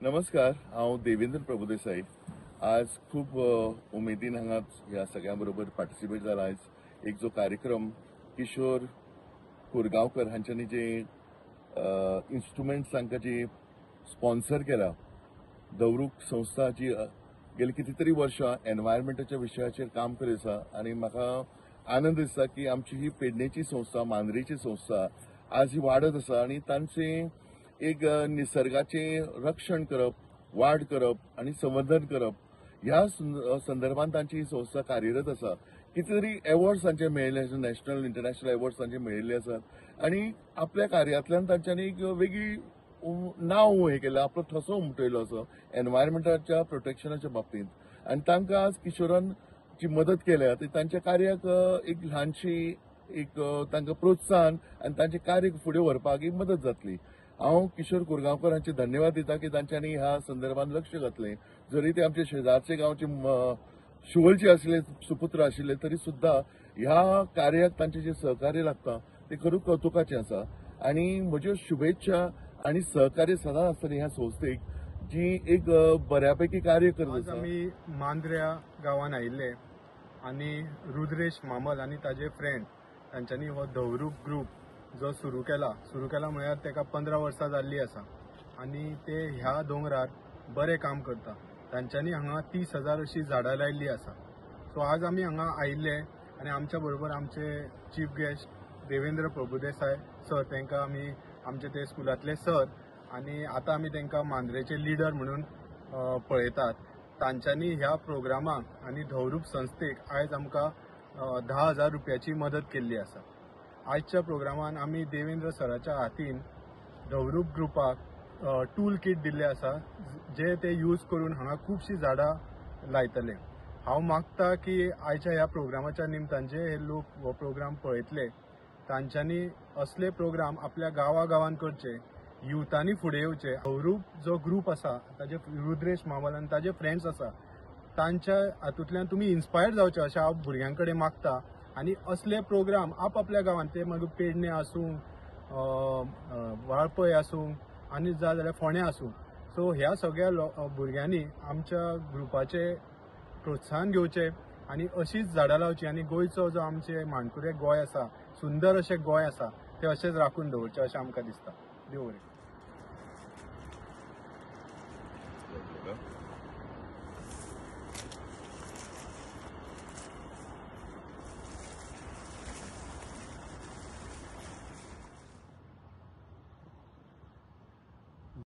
नमस्कार, हांव देवेंद्र प्रभुदेसाई. आज खूप उमेदीन हांगा ह्या सगळ्यां बरोबर पार्टिसिपेट जाला. आयज एक जो कार्यक्रम किशोर कुरगांवकर हांच्यांनी जे इन्स्ट्रुमेंट्स तांकां जी स्पॉन्सर केला, दवरूक संस्था जी गेली कितीतरी वर्षां एनवायरमेंटाच्या विशयाचेर काम करीत आसा आनी म्हाका आनंद दिसता की आमची ही पेडणेची संस्था, मांद्रेची संस्था आज ही वाडत आसा आनी तांचे एक निसर्गाचे रक्षण करप, वाड करप आणि संवर्धन करप ह्या संदर्भात तांची ही संस्था कार्यरत आसा. कितीतरी अवॉर्ड्स तांचे मेळिल्ले आसात, नॅशनल इंटरनॅशनल अवॉर्ड्स तांचे मेळिल्ले आसात आणि आपल्या कार्यातल्यान तांच्यांनी एक वेगळी नाव हे केलं, आपलो ठसो उमटयलो असो एनवायरमेंटाच्या प्रोटेक्शनाच्या बाबतींत. आणि तांकां आज किशोरान जी मदत केल्या ती तांच्या कार्याक एक ल्हानशी एक तांकां प्रोत्साहन आणि तांचे कार्य फुडें व्हरपाक एक मदत जातली. हांव किशोर कुरगांवकर हांचे धन्यवाद दिता की तांच्यांनी ह्या संदर्भात लक्ष घातलें. जरी ते आमचे शेजारचे गांवचे शुवलचे आशिल्ले सुपुत्र आशिल्ले तरी सुद्धा ह्या कार्याक तांचे जे सहकार्य लागता ते खरूच कौतुकाचें आसा. आणि म्हज्यो शुभेच्छा आणि सहकार्य सदांच आसतलें ह्या संस्थेक जी एक बऱ्यापैकी कार्य करत आज आसा. आमी मांद्र्या गांवांत आयिल्ले आनी रुद्रेश मामल आनी ताजे फ्रेंड तांच्यांनी हो धवरूप ग्रुप जो सुरू केला म्हळ्यार ताका 15 वर्सां जाल्ली आसा आनी ते ह्या दोंगरार बरें काम करता. तांच्यांनी हांगा 30,000 अशीं झाडां लायिल्लीं आसा. सो आज आमी हांगा आयिल्ले आनी आमच्या बरोबर आमचे chief guest Devendra Prabhudesai sir, तांकां आमी आमचे ते स्कुलांतले सर आनी आतां आमी तांकां मांद्रेचे लिडर म्हणून पळयतात. तांच्यांनी ह्या प्रोग्रामाक आनी धवरूप संस्थेक आयज आमकां 10,000 रुपयाची मदत केल्ली आसा. आजच्या प्रोग्रामान आमी देवेंद्र सराच्या हातीन धवरूप ग्रुपाक टूल किट दिल्ले आसा जे ते यूज करून हांगा खुबशीं झाडां लायतले. हांव मागता की आयच्या ह्या प्रोग्रामाच्या निमतान जे हे लोक हो प्रोग्राम पळयतले तांच्यांनी असले प्रोग्राम आपल्या गांवागांवांत करचे, युथांनी फुडें येवचे. धवरूप जो ग्रुप आसा ताजे रुद्रेश मामल आनी ताजे फ्रेंड्स आसा तांच्या हातूंतल्यान तुमी इन्स्पायर्ड जावचे अशें हांव भुरग्यां कडेन मागता. आनी असले प्रोग्राम आपापल्या गांवांत ते मागीर पेडणे आसूं, वाळपय आसूं आनी जाल्यार फोंड्या आसूं, सो ह्या सगळ्या भुरग्यांनी आमच्या ग्रुपाचे प्रोत्साहन घेवचे आनी अशीच झाडां लावची आनी गोंयचो जो आमचे माणकुरे गोंय आसा, सुंदर अशें गोंय आसा तें अशेंच राखून दवरचें अशें आमकां दिसता. देव बरें.